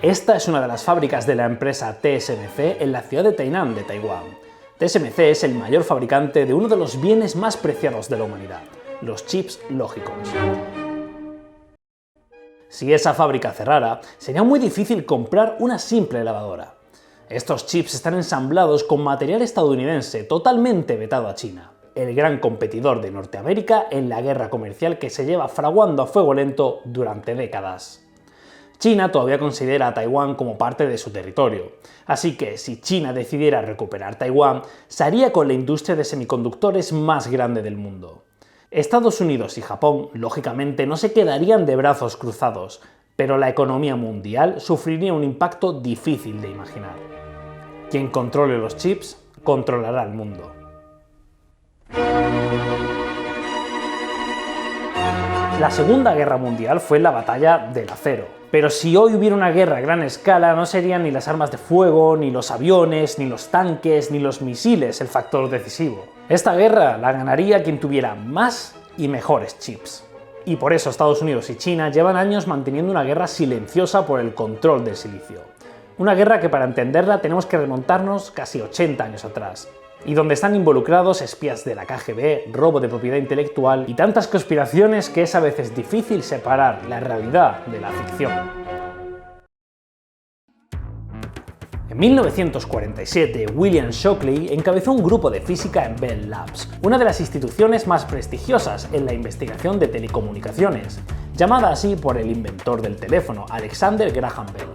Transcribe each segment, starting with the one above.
Esta es una de las fábricas de la empresa TSMC en la ciudad de Tainan, de Taiwán. TSMC es el mayor fabricante de uno de los bienes más preciados de la humanidad, los chips lógicos. Si esa fábrica cerrara, sería muy difícil comprar una simple lavadora. Estos chips están ensamblados con material estadounidense totalmente vetado a China, el gran competidor de Norteamérica en la guerra comercial que se lleva fraguando a fuego lento durante décadas. China todavía considera a Taiwán como parte de su territorio, así que si China decidiera recuperar Taiwán, se haría con la industria de semiconductores más grande del mundo. Estados Unidos y Japón, lógicamente, no se quedarían de brazos cruzados, pero la economía mundial sufriría un impacto difícil de imaginar. Quien controle los chips, controlará el mundo. La Segunda Guerra Mundial fue la batalla del acero. Pero si hoy hubiera una guerra a gran escala, no serían ni las armas de fuego, ni los aviones, ni los tanques, ni los misiles el factor decisivo. Esta guerra la ganaría quien tuviera más y mejores chips. Y por eso Estados Unidos y China llevan años manteniendo una guerra silenciosa por el control del silicio. Una guerra que para entenderla tenemos que remontarnos casi 80 años atrás. Y donde están involucrados espías de la KGB, robo de propiedad intelectual y tantas conspiraciones que es a veces difícil separar la realidad de la ficción. En 1947, William Shockley encabezó un grupo de física en Bell Labs, una de las instituciones más prestigiosas en la investigación de telecomunicaciones, llamada así por el inventor del teléfono, Alexander Graham Bell.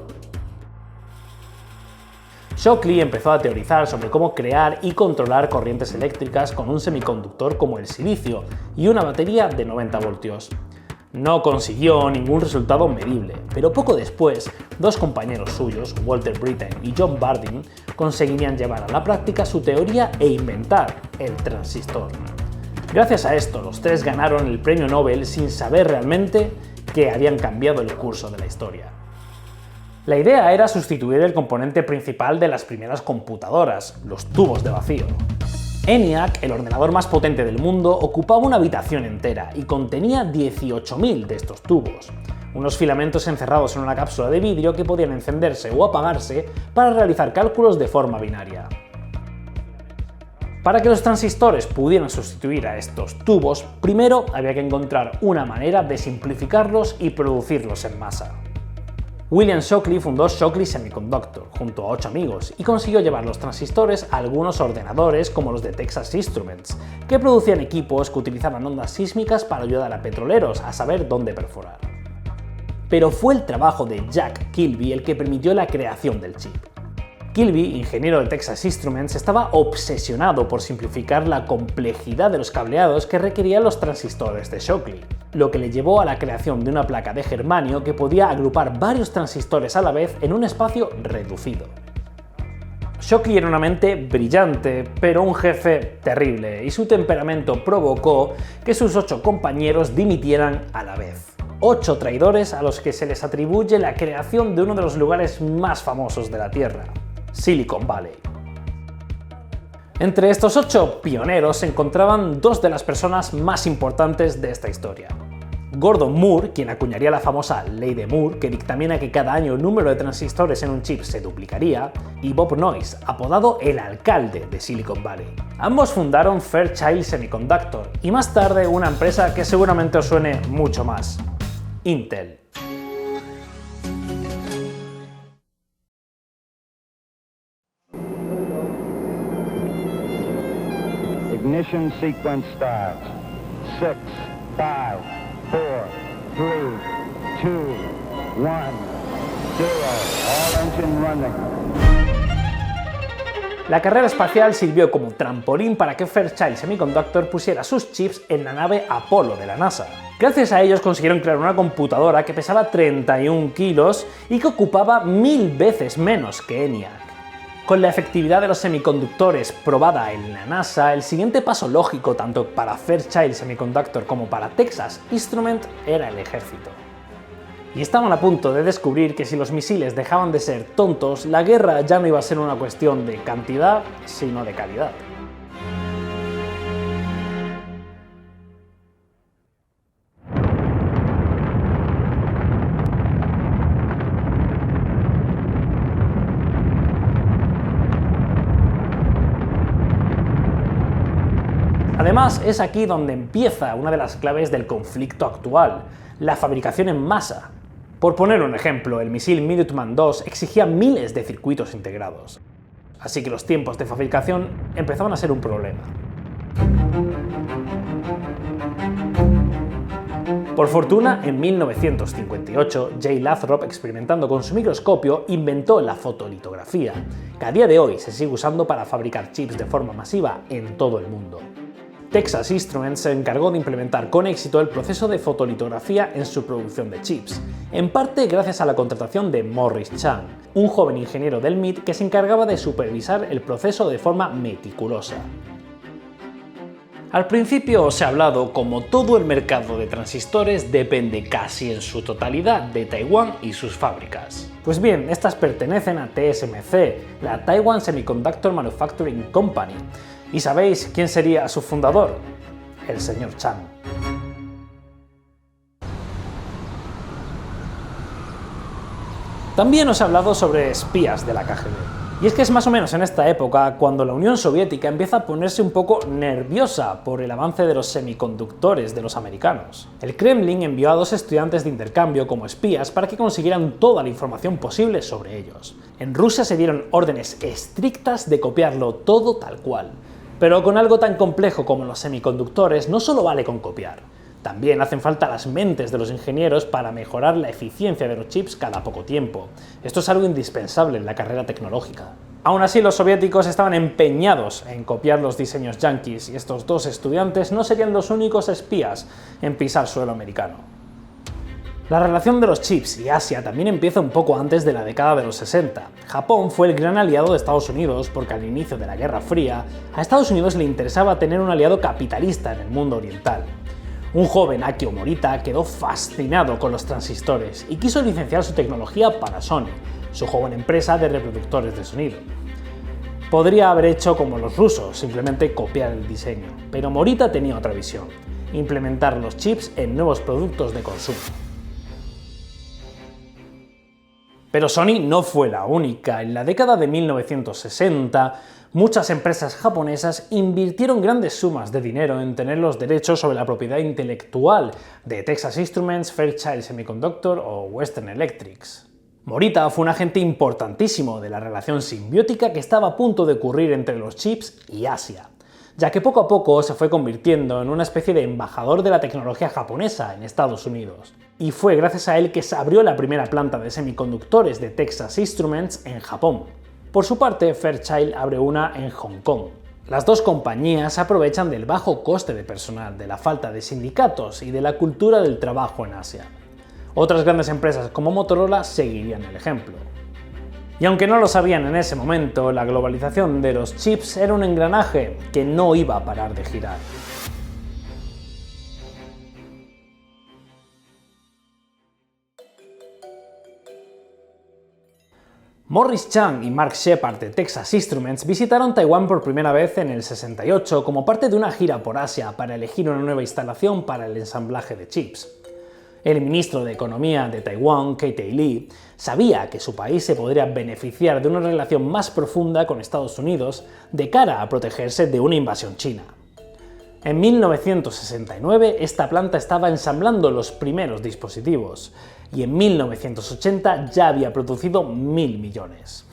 Shockley empezó a teorizar sobre cómo crear y controlar corrientes eléctricas con un semiconductor como el silicio y una batería de 90 voltios. No consiguió ningún resultado medible, pero poco después, dos compañeros suyos, Walter Brittain y John Bardeen, conseguirían llevar a la práctica su teoría e inventar el transistor. Gracias a esto, los tres ganaron el premio Nobel sin saber realmente que habían cambiado el curso de la historia. La idea era sustituir el componente principal de las primeras computadoras, los tubos de vacío. ENIAC, el ordenador más potente del mundo, ocupaba una habitación entera y contenía 18.000 de estos tubos, unos filamentos encerrados en una cápsula de vidrio que podían encenderse o apagarse para realizar cálculos de forma binaria. Para que los transistores pudieran sustituir a estos tubos, primero había que encontrar una manera de simplificarlos y producirlos en masa. William Shockley fundó Shockley Semiconductor junto a 8 amigos y consiguió llevar los transistores a algunos ordenadores como los de Texas Instruments, que producían equipos que utilizaban ondas sísmicas para ayudar a petroleros a saber dónde perforar. Pero fue el trabajo de Jack Kilby el que permitió la creación del chip. Kilby, ingeniero de Texas Instruments, estaba obsesionado por simplificar la complejidad de los cableados que requerían los transistores de Shockley, lo que le llevó a la creación de una placa de germanio que podía agrupar varios transistores a la vez en un espacio reducido. Shockley era una mente brillante, pero un jefe terrible, y su temperamento provocó que sus 8 compañeros dimitieran a la vez. 8 traidores a los que se les atribuye la creación de uno de los lugares más famosos de la Tierra, Silicon Valley. Entre estos 8 pioneros se encontraban 2 de las personas más importantes de esta historia. Gordon Moore, quien acuñaría la famosa Ley de Moore, que dictamina que cada año el número de transistores en un chip se duplicaría, y Bob Noyce, apodado el alcalde de Silicon Valley. Ambos fundaron Fairchild Semiconductor y más tarde una empresa que seguramente os suene mucho más: Intel. Ignition sequence starts. 6, 5, 4, 3, 2, 1, 0. All engine running. La carrera espacial sirvió como trampolín para que Fairchild Semiconductor pusiera sus chips en la nave Apolo de la NASA. Gracias a ellos consiguieron crear una computadora que pesaba 31 kilos y que ocupaba 1000 veces menos que ENIAC. Con la efectividad de los semiconductores probada en la NASA, el siguiente paso lógico tanto para Fairchild Semiconductor como para Texas Instruments era el ejército. Y estaban a punto de descubrir que si los misiles dejaban de ser tontos, la guerra ya no iba a ser una cuestión de cantidad, sino de calidad. Además, es aquí donde empieza una de las claves del conflicto actual, la fabricación en masa. Por poner un ejemplo, el misil Minuteman II exigía miles de circuitos integrados, así que los tiempos de fabricación empezaban a ser un problema. Por fortuna, en 1958, J. Lathrop, experimentando con su microscopio, inventó la fotolitografía, que a día de hoy se sigue usando para fabricar chips de forma masiva en todo el mundo. Texas Instruments se encargó de implementar con éxito el proceso de fotolitografía en su producción de chips, en parte gracias a la contratación de Morris Chang, un joven ingeniero del MIT que se encargaba de supervisar el proceso de forma meticulosa. Al principio os he hablado como todo el mercado de transistores depende casi en su totalidad de Taiwán y sus fábricas. Pues bien, estas pertenecen a TSMC, la Taiwan Semiconductor Manufacturing Company. ¿Y sabéis quién sería su fundador? El señor Chang. También os he hablado sobre espías de la KGB. Y es que es más o menos en esta época cuando la Unión Soviética empieza a ponerse un poco nerviosa por el avance de los semiconductores de los americanos. El Kremlin envió a 2 estudiantes de intercambio como espías para que consiguieran toda la información posible sobre ellos. En Rusia se dieron órdenes estrictas de copiarlo todo tal cual. Pero con algo tan complejo como los semiconductores no solo vale con copiar. También hacen falta las mentes de los ingenieros para mejorar la eficiencia de los chips cada poco tiempo. Esto es algo indispensable en la carrera tecnológica. Aún así, los soviéticos estaban empeñados en copiar los diseños yanquis y estos 2 estudiantes no serían los únicos espías en pisar suelo americano. La relación de los chips y Asia también empieza un poco antes de la década de los 60. Japón fue el gran aliado de Estados Unidos porque al inicio de la Guerra Fría, a Estados Unidos le interesaba tener un aliado capitalista en el mundo oriental. Un joven Akio Morita quedó fascinado con los transistores y quiso licenciar su tecnología para Sony, su joven empresa de reproductores de sonido. Podría haber hecho como los rusos, simplemente copiar el diseño, pero Morita tenía otra visión: implementar los chips en nuevos productos de consumo. Pero Sony no fue la única. En la década de 1960, muchas empresas japonesas invirtieron grandes sumas de dinero en tener los derechos sobre la propiedad intelectual de Texas Instruments, Fairchild Semiconductor o Western Electrics. Morita fue un agente importantísimo de la relación simbiótica que estaba a punto de ocurrir entre los chips y Asia, ya que poco a poco se fue convirtiendo en una especie de embajador de la tecnología japonesa en Estados Unidos. Y fue gracias a él que se abrió la primera planta de semiconductores de Texas Instruments en Japón. Por su parte, Fairchild abre una en Hong Kong. Las 2 compañías aprovechan del bajo coste de personal, de la falta de sindicatos y de la cultura del trabajo en Asia. Otras grandes empresas como Motorola seguirían el ejemplo. Y aunque no lo sabían en ese momento, la globalización de los chips era un engranaje que no iba a parar de girar. Morris Chang y Mark Shepard de Texas Instruments visitaron Taiwán por primera vez en el 68 como parte de una gira por Asia para elegir una nueva instalación para el ensamblaje de chips. El ministro de Economía de Taiwán, K.T. Lee, sabía que su país se podría beneficiar de una relación más profunda con Estados Unidos de cara a protegerse de una invasión china. En 1969 esta planta estaba ensamblando los primeros dispositivos y en 1980 ya había producido 1.000 millones.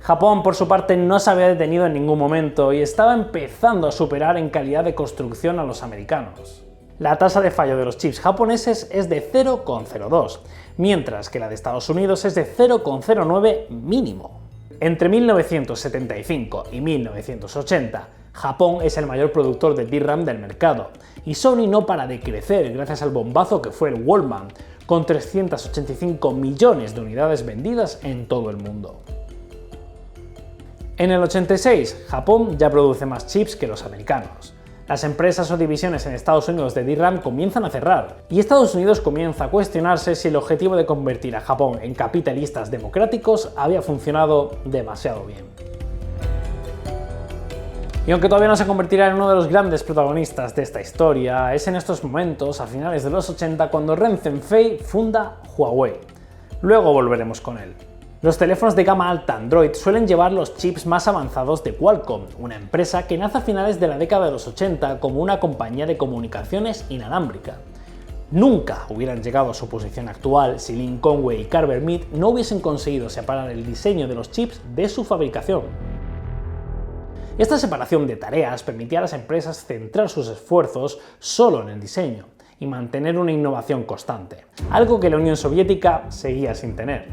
Japón, por su parte, no se había detenido en ningún momento y estaba empezando a superar en calidad de construcción a los americanos. La tasa de fallo de los chips japoneses es de 0,02, mientras que la de Estados Unidos es de 0,09 mínimo. Entre 1975 y 1980, Japón es el mayor productor de DRAM del mercado, y Sony no para de crecer gracias al bombazo que fue el Walkman, con 385 millones de unidades vendidas en todo el mundo. En el 86, Japón ya produce más chips que los americanos. Las empresas o divisiones en Estados Unidos de DRAM comienzan a cerrar, y Estados Unidos comienza a cuestionarse si el objetivo de convertir a Japón en capitalistas democráticos había funcionado demasiado bien. Y aunque todavía no se convertirá en uno de los grandes protagonistas de esta historia, es en estos momentos, a finales de los 80, cuando Ren Zhengfei funda Huawei. Luego volveremos con él. Los teléfonos de gama alta Android suelen llevar los chips más avanzados de Qualcomm, una empresa que nace a finales de la década de los 80 como una compañía de comunicaciones inalámbrica. Nunca hubieran llegado a su posición actual si Lynn Conway y Carver Mead no hubiesen conseguido separar el diseño de los chips de su fabricación. Esta separación de tareas permitía a las empresas centrar sus esfuerzos solo en el diseño y mantener una innovación constante, algo que la Unión Soviética seguía sin tener.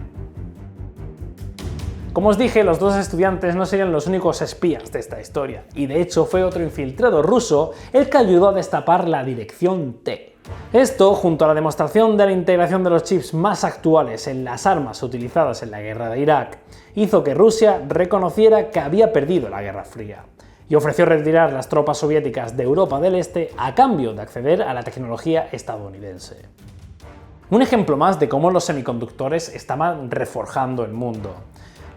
Como os dije, los dos estudiantes no serían los únicos espías de esta historia, y de hecho fue otro infiltrado ruso el que ayudó a destapar la dirección T. Esto, junto a la demostración de la integración de los chips más actuales en las armas utilizadas en la guerra de Irak, hizo que Rusia reconociera que había perdido la Guerra Fría, y ofreció retirar las tropas soviéticas de Europa del Este a cambio de acceder a la tecnología estadounidense. Un ejemplo más de cómo los semiconductores estaban reforjando el mundo.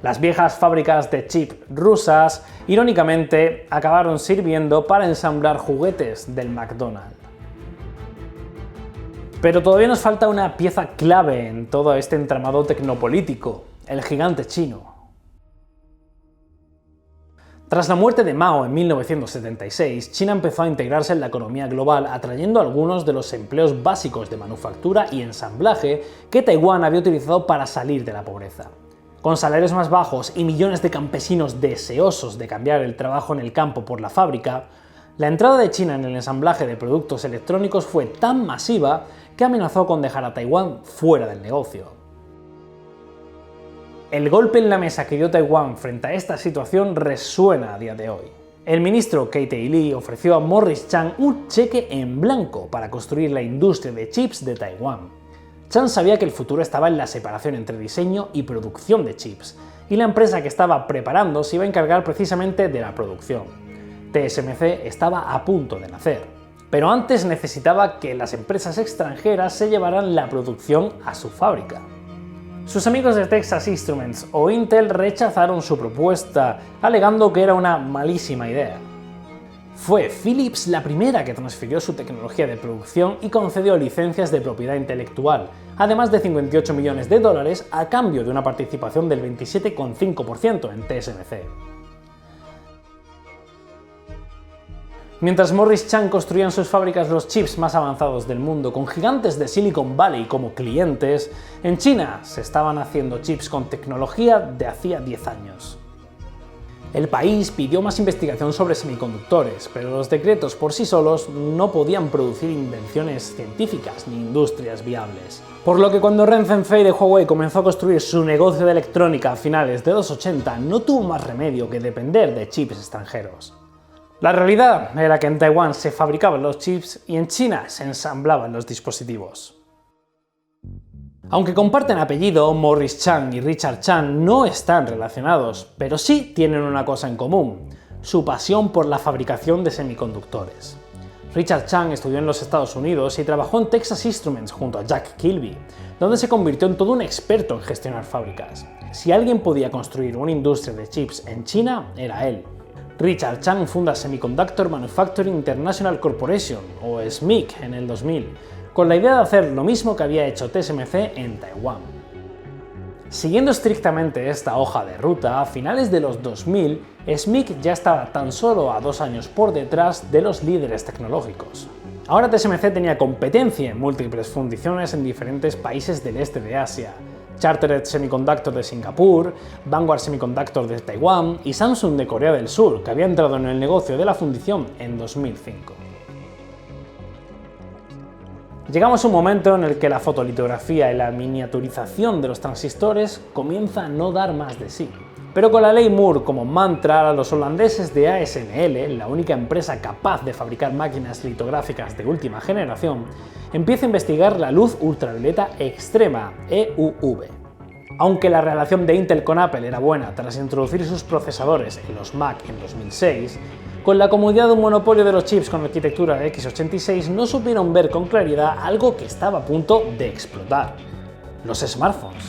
Las viejas fábricas de chip rusas, irónicamente, acabaron sirviendo para ensamblar juguetes del McDonald's. Pero todavía nos falta una pieza clave en todo este entramado tecnopolítico: el gigante chino. Tras la muerte de Mao en 1976, China empezó a integrarse en la economía global, atrayendo algunos de los empleos básicos de manufactura y ensamblaje que Taiwán había utilizado para salir de la pobreza. Con salarios más bajos y millones de campesinos deseosos de cambiar el trabajo en el campo por la fábrica, la entrada de China en el ensamblaje de productos electrónicos fue tan masiva que amenazó con dejar a Taiwán fuera del negocio. El golpe en la mesa que dio Taiwán frente a esta situación resuena a día de hoy. El ministro K.T. Lee ofreció a Morris Chang un cheque en blanco para construir la industria de chips de Taiwán. Chang sabía que el futuro estaba en la separación entre diseño y producción de chips, y la empresa que estaba preparando se iba a encargar precisamente de la producción. TSMC estaba a punto de nacer, pero antes necesitaba que las empresas extranjeras se llevaran la producción a su fábrica. Sus amigos de Texas Instruments o Intel rechazaron su propuesta, alegando que era una malísima idea. Fue Philips la primera que transfirió su tecnología de producción y concedió licencias de propiedad intelectual, además de $58 millones a cambio de una participación del 27,5% en TSMC. Mientras Morris Chang construía en sus fábricas los chips más avanzados del mundo con gigantes de Silicon Valley como clientes, en China se estaban haciendo chips con tecnología de hacía 10 años. El país pidió más investigación sobre semiconductores, pero los decretos por sí solos no podían producir invenciones científicas ni industrias viables. Por lo que cuando Ren Zhengfei de Huawei comenzó a construir su negocio de electrónica a finales de los 80, no tuvo más remedio que depender de chips extranjeros. La realidad era que en Taiwán se fabricaban los chips y en China se ensamblaban los dispositivos. Aunque comparten apellido, Morris Chang y Richard Chang no están relacionados, pero sí tienen una cosa en común: su pasión por la fabricación de semiconductores. Richard Chang estudió en los Estados Unidos y trabajó en Texas Instruments junto a Jack Kilby, donde se convirtió en todo un experto en gestionar fábricas. Si alguien podía construir una industria de chips en China, era él. Richard Chang funda Semiconductor Manufacturing International Corporation, o SMIC, en el 2000, con la idea de hacer lo mismo que había hecho TSMC en Taiwán. Siguiendo estrictamente esta hoja de ruta, a finales de los 2000, SMIC ya estaba tan solo a 2 años por detrás de los líderes tecnológicos. Ahora TSMC tenía competencia en múltiples fundiciones en diferentes países del este de Asia: Chartered Semiconductor de Singapur, Vanguard Semiconductor de Taiwán y Samsung de Corea del Sur, que había entrado en el negocio de la fundición en 2005. Llegamos a un momento en el que la fotolitografía y la miniaturización de los transistores comienza a no dar más de sí. Pero con la ley Moore como mantra, los holandeses de ASML, la única empresa capaz de fabricar máquinas litográficas de última generación, empieza a investigar la luz ultravioleta extrema, EUV. Aunque la relación de Intel con Apple era buena tras introducir sus procesadores en los Mac en 2006, con la comodidad de un monopolio de los chips con arquitectura de x86 no supieron ver con claridad algo que estaba a punto de explotar: los smartphones.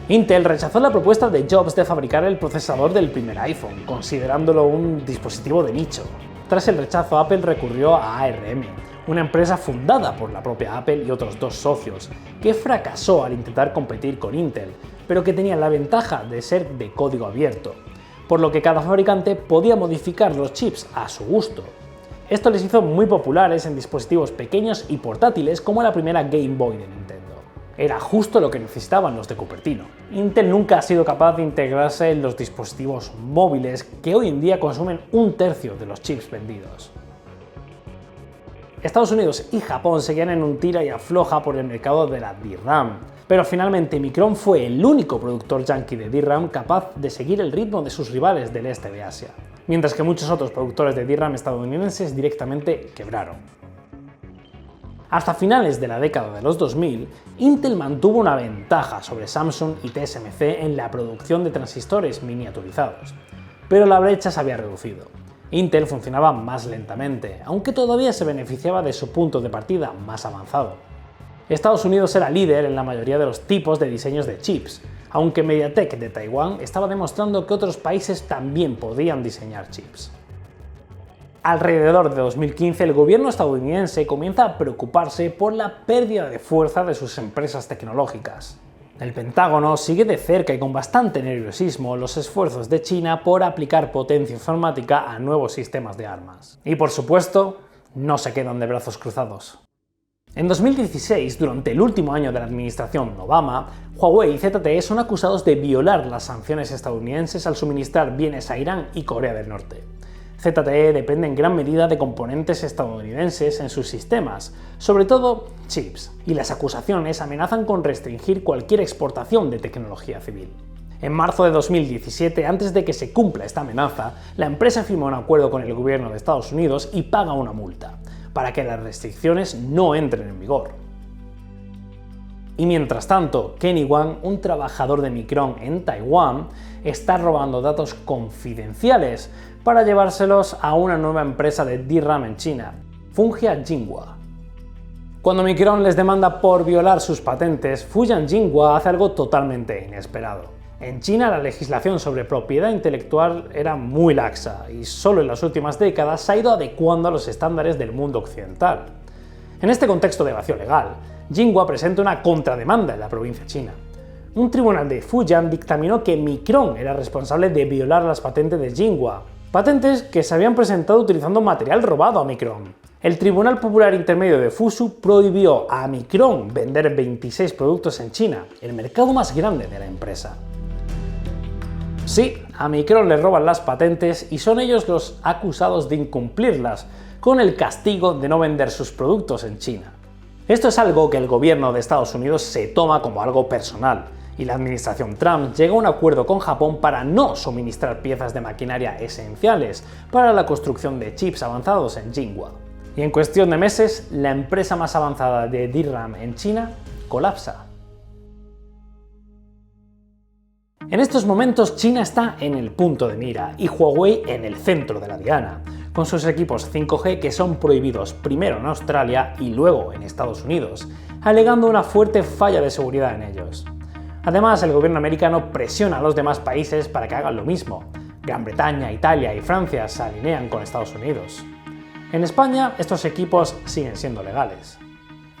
Intel rechazó la propuesta de Jobs de fabricar el procesador del primer iPhone, considerándolo un dispositivo de nicho. Tras el rechazo, Apple recurrió a ARM, una empresa fundada por la propia Apple y otros dos socios, que fracasó al intentar competir con Intel, pero que tenía la ventaja de ser de código abierto, por lo que cada fabricante podía modificar los chips a su gusto. Esto les hizo muy populares en dispositivos pequeños y portátiles como la primera Game Boy de Nintendo. Era justo lo que necesitaban los de Cupertino. Intel nunca ha sido capaz de integrarse en los dispositivos móviles que hoy en día consumen un tercio de los chips vendidos. Estados Unidos y Japón seguían en un tira y afloja por el mercado de la DRAM, pero finalmente Micron fue el único productor yankee de DRAM capaz de seguir el ritmo de sus rivales del este de Asia, mientras que muchos otros productores de DRAM estadounidenses directamente quebraron. Hasta finales de la década de los 2000, Intel mantuvo una ventaja sobre Samsung y TSMC en la producción de transistores miniaturizados, pero la brecha se había reducido. Intel funcionaba más lentamente, aunque todavía se beneficiaba de su punto de partida más avanzado. Estados Unidos era líder en la mayoría de los tipos de diseños de chips, aunque MediaTek de Taiwán estaba demostrando que otros países también podían diseñar chips. Alrededor de 2015, el gobierno estadounidense comienza a preocuparse por la pérdida de fuerza de sus empresas tecnológicas. El Pentágono sigue de cerca y con bastante nerviosismo los esfuerzos de China por aplicar potencia informática a nuevos sistemas de armas. Y por supuesto, no se quedan de brazos cruzados. En 2016, durante el último año de la administración Obama, Huawei y ZTE son acusados de violar las sanciones estadounidenses al suministrar bienes a Irán y Corea del Norte. ZTE depende en gran medida de componentes estadounidenses en sus sistemas, sobre todo chips, y las acusaciones amenazan con restringir cualquier exportación de tecnología civil. En marzo de 2017, antes de que se cumpla esta amenaza, la empresa firma un acuerdo con el gobierno de Estados Unidos y paga una multa, para que las restricciones no entren en vigor. Y mientras tanto, Kenny Wang, un trabajador de Micron en Taiwán, está robando datos confidenciales para llevárselos a una nueva empresa de DRAM en China, Fungia Jinhua. Cuando Micron les demanda por violar sus patentes, Fujian Jinhua hace algo totalmente inesperado. En China la legislación sobre propiedad intelectual era muy laxa y solo en las últimas décadas se ha ido adecuando a los estándares del mundo occidental. En este contexto de vacío legal, Jinhua presenta una contrademanda en la provincia china. Un tribunal de Fujian dictaminó que Micron era responsable de violar las patentes de Jinhua, patentes que se habían presentado utilizando material robado a Micron. El Tribunal Popular Intermedio de Fuzhou prohibió a Micron vender 26 productos en China, el mercado más grande de la empresa. Sí, a Micron le roban las patentes y son ellos los acusados de incumplirlas, con el castigo de no vender sus productos en China. Esto es algo que el gobierno de Estados Unidos se toma como algo personal, y la administración Trump llega a un acuerdo con Japón para no suministrar piezas de maquinaria esenciales para la construcción de chips avanzados en Jinhua. Y en cuestión de meses, la empresa más avanzada de DRAM en China colapsa. En estos momentos China está en el punto de mira y Huawei en el centro de la diana, con sus equipos 5G que son prohibidos primero en Australia y luego en Estados Unidos, alegando una fuerte falla de seguridad en ellos. Además, el gobierno americano presiona a los demás países para que hagan lo mismo. Gran Bretaña, Italia y Francia se alinean con Estados Unidos. En España, estos equipos siguen siendo legales.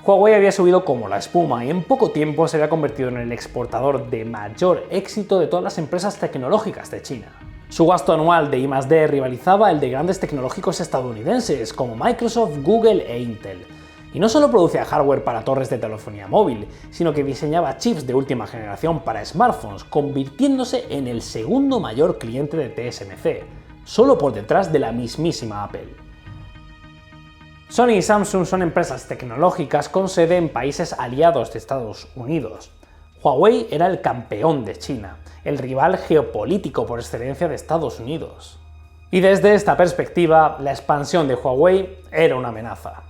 Huawei había subido como la espuma y en poco tiempo se había convertido en el exportador de mayor éxito de todas las empresas tecnológicas de China. Su gasto anual de I+D rivalizaba el de grandes tecnológicos estadounidenses como Microsoft, Google e Intel. Y no solo producía hardware para torres de telefonía móvil, sino que diseñaba chips de última generación para smartphones, convirtiéndose en el segundo mayor cliente de TSMC, solo por detrás de la mismísima Apple. Sony y Samsung son empresas tecnológicas con sede en países aliados de Estados Unidos. Huawei era el campeón de China, el rival geopolítico por excelencia de Estados Unidos. Y desde esta perspectiva, la expansión de Huawei era una amenaza.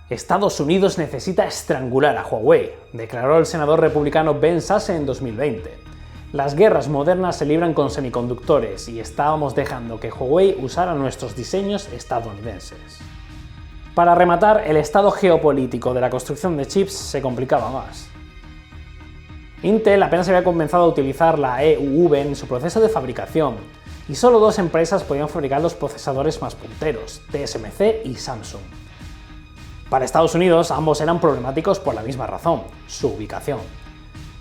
Estados Unidos necesita estrangular a Huawei, declaró el senador republicano Ben Sasse en 2020. Las guerras modernas se libran con semiconductores y estábamos dejando que Huawei usara nuestros diseños estadounidenses. Para rematar, el estado geopolítico de la construcción de chips se complicaba más. Intel apenas había comenzado a utilizar la EUV en su proceso de fabricación, y solo dos empresas podían fabricar los procesadores más punteros, TSMC y Samsung. Para Estados Unidos, ambos eran problemáticos por la misma razón, su ubicación.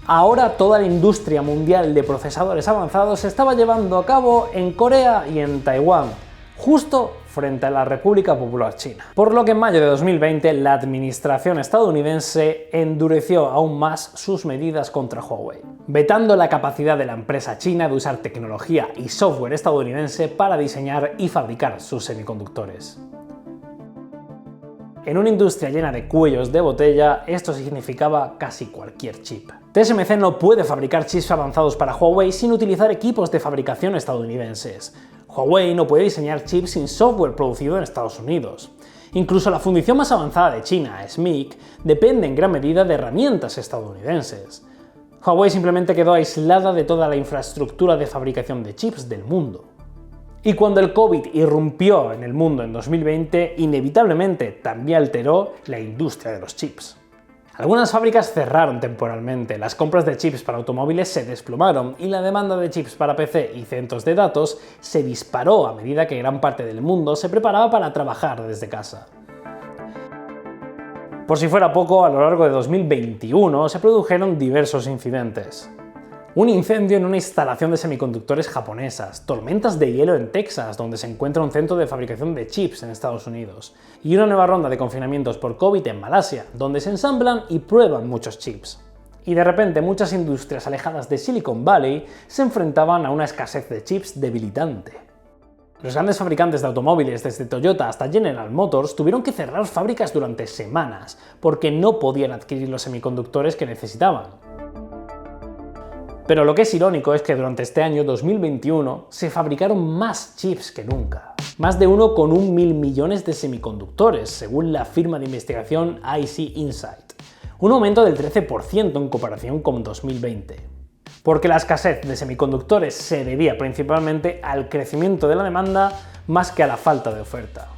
Ahora toda la industria mundial de procesadores avanzados se estaba llevando a cabo en Corea y en Taiwán, justo frente a la República Popular China. Por lo que en mayo de 2020 la administración estadounidense endureció aún más sus medidas contra Huawei, vetando la capacidad de la empresa china de usar tecnología y software estadounidense para diseñar y fabricar sus semiconductores. En una industria llena de cuellos de botella, esto significaba casi cualquier chip. TSMC no puede fabricar chips avanzados para Huawei sin utilizar equipos de fabricación estadounidenses. Huawei no puede diseñar chips sin software producido en Estados Unidos. Incluso la fundición más avanzada de China, SMIC, depende en gran medida de herramientas estadounidenses. Huawei simplemente quedó aislada de toda la infraestructura de fabricación de chips del mundo. Y cuando el COVID irrumpió en el mundo en 2020, inevitablemente también alteró la industria de los chips. Algunas fábricas cerraron temporalmente, las compras de chips para automóviles se desplomaron y la demanda de chips para PC y centros de datos se disparó a medida que gran parte del mundo se preparaba para trabajar desde casa. Por si fuera poco, a lo largo de 2021 se produjeron diversos incidentes. Un incendio en una instalación de semiconductores japonesas, tormentas de hielo en Texas, donde se encuentra un centro de fabricación de chips en Estados Unidos, y una nueva ronda de confinamientos por COVID en Malasia, donde se ensamblan y prueban muchos chips. Y de repente muchas industrias alejadas de Silicon Valley se enfrentaban a una escasez de chips debilitante. Los grandes fabricantes de automóviles, desde Toyota hasta General Motors, tuvieron que cerrar fábricas durante semanas, porque no podían adquirir los semiconductores que necesitaban. Pero lo que es irónico es que durante este año 2021 se fabricaron más chips que nunca. Más de 1,1 mil millones de semiconductores, según la firma de investigación IC Insight. Un aumento del 13% en comparación con 2020. Porque la escasez de semiconductores se debía principalmente al crecimiento de la demanda más que a la falta de oferta.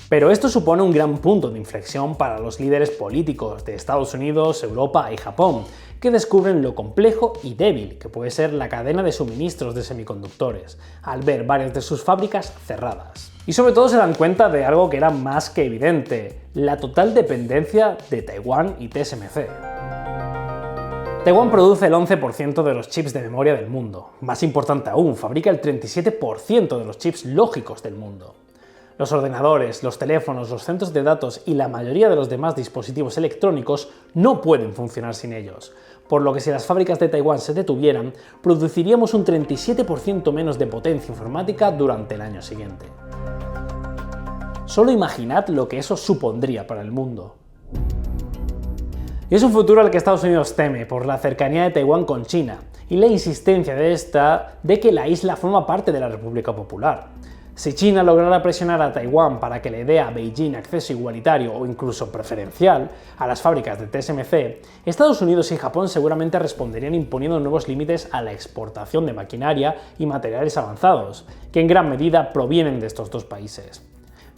Pero esto supone un gran punto de inflexión para los líderes políticos de Estados Unidos, Europa y Japón, que descubren lo complejo y débil que puede ser la cadena de suministros de semiconductores, al ver varias de sus fábricas cerradas. Y sobre todo se dan cuenta de algo que era más que evidente, la total dependencia de Taiwán y TSMC. Taiwán produce el 11% de los chips de memoria del mundo. Más importante aún, fabrica el 37% de los chips lógicos del mundo. Los ordenadores, los teléfonos, los centros de datos y la mayoría de los demás dispositivos electrónicos no pueden funcionar sin ellos, por lo que si las fábricas de Taiwán se detuvieran, produciríamos un 37% menos de potencia informática durante el año siguiente. Solo imaginad lo que eso supondría para el mundo. Y es un futuro al que Estados Unidos teme por la cercanía de Taiwán con China y la insistencia de esta de que la isla forma parte de la República Popular. Si China lograra presionar a Taiwán para que le dé a Beijing acceso igualitario o incluso preferencial a las fábricas de TSMC, Estados Unidos y Japón seguramente responderían imponiendo nuevos límites a la exportación de maquinaria y materiales avanzados, que en gran medida provienen de estos dos países.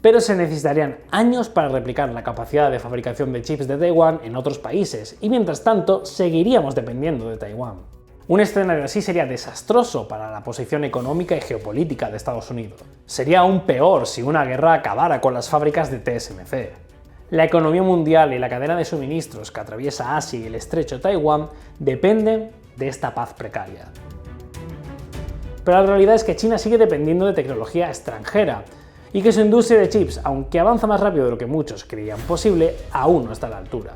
Pero se necesitarían años para replicar la capacidad de fabricación de chips de Taiwán en otros países, y mientras tanto seguiríamos dependiendo de Taiwán. Un escenario así sería desastroso para la posición económica y geopolítica de Estados Unidos. Sería aún peor si una guerra acabara con las fábricas de TSMC. La economía mundial y la cadena de suministros que atraviesa Asia y el estrecho de Taiwán dependen de esta paz precaria. Pero la realidad es que China sigue dependiendo de tecnología extranjera y que su industria de chips, aunque avanza más rápido de lo que muchos creían posible, aún no está a la altura.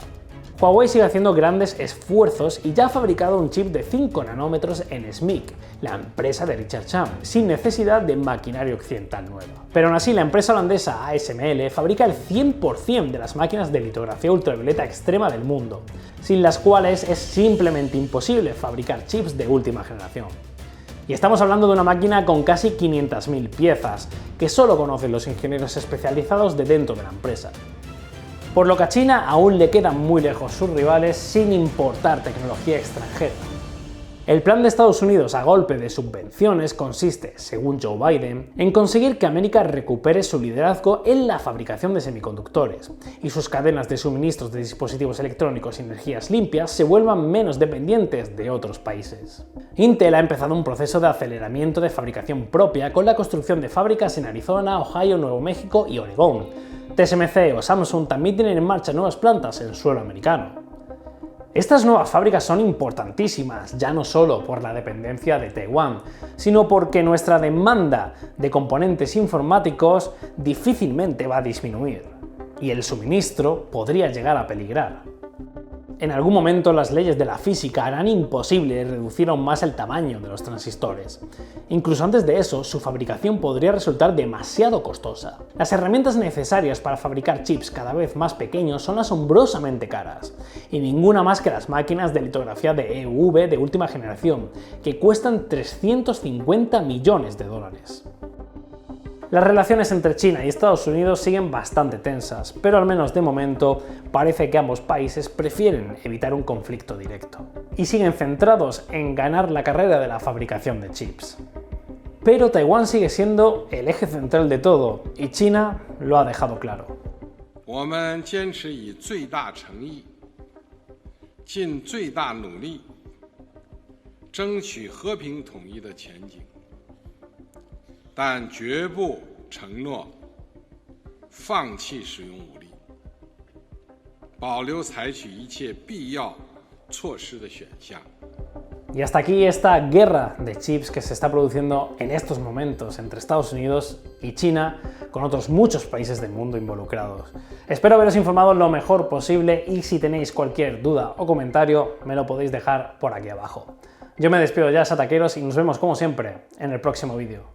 Huawei sigue haciendo grandes esfuerzos y ya ha fabricado un chip de 5 nanómetros en SMIC, la empresa de Richard Chan, sin necesidad de maquinaria occidental nueva. Pero aún así, la empresa holandesa ASML fabrica el 100% de las máquinas de litografía ultravioleta extrema del mundo, sin las cuales es simplemente imposible fabricar chips de última generación. Y estamos hablando de una máquina con casi 500.000 piezas, que solo conocen los ingenieros especializados de dentro de la empresa. Por lo que a China aún le quedan muy lejos sus rivales sin importar tecnología extranjera. El plan de Estados Unidos a golpe de subvenciones consiste, según Joe Biden, en conseguir que América recupere su liderazgo en la fabricación de semiconductores y sus cadenas de suministros de dispositivos electrónicos y energías limpias se vuelvan menos dependientes de otros países. Intel ha empezado un proceso de aceleramiento de fabricación propia con la construcción de fábricas en Arizona, Ohio, Nuevo México y Oregón, TSMC o Samsung también tienen en marcha nuevas plantas en suelo americano. Estas nuevas fábricas son importantísimas, ya no solo por la dependencia de Taiwán, sino porque nuestra demanda de componentes informáticos difícilmente va a disminuir, y el suministro podría llegar a peligrar. En algún momento las leyes de la física harán imposible reducir aún más el tamaño de los transistores. Incluso antes de eso, su fabricación podría resultar demasiado costosa. Las herramientas necesarias para fabricar chips cada vez más pequeños son asombrosamente caras, y ninguna más que las máquinas de litografía de EUV de última generación, que cuestan 350 millones de dólares. Las relaciones entre China y Estados Unidos siguen bastante tensas, pero al menos de momento parece que ambos países prefieren evitar un conflicto directo y siguen centrados en ganar la carrera de la fabricación de chips. Pero Taiwán sigue siendo el eje central de todo y China lo ha dejado claro. 我们坚持以最大诚意，尽最大努力，争取和平统一的前景。 但绝不承诺放弃使用武力，保留采取一切必要措施的选项。 Y hasta aquí esta guerra de chips que se está produciendo en estos momentos entre Estados Unidos y China, con otros muchos países del mundo involucrados. Espero haberos informado lo mejor posible y si tenéis cualquier duda o comentario me lo podéis dejar por aquí abajo. Yo me despido ya, Sataqueros, y nos vemos como siempre en el próximo vídeo.